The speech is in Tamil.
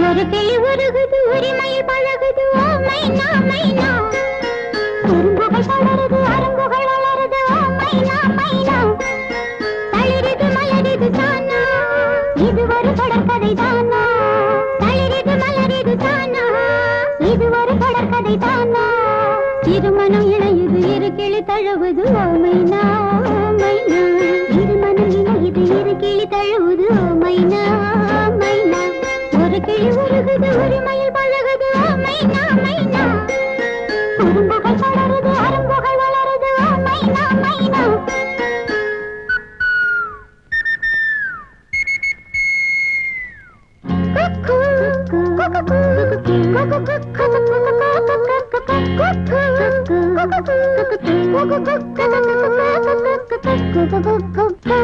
ஒரு கிளி உருகுது உரிமையில் பழகுது ஓ மைனா மைனா குறும்புகள் தொடருது அரும்புகள் வளருது ஓ மைனா மைனா தளிரிது மலரிது தானா இது ஒரு தொடர்கதை தானா தளிரிது மலரிது தானா இது ஒரு தொடர்கதை தானா இருமனம் இணையுது இரு கிளி தழுவுது ஓ மைனா மைனா இருமனம் இணையுது இரு கிளி தழுவுது ஓ மைனா மைனா ஒரு கிளி உருகுது உரிமையில் பழகுது ஓ மைனா மைனா குறும்புகள் தொடருது அரும்புகள் வளருது ஓ மைனா மைனா குக்கு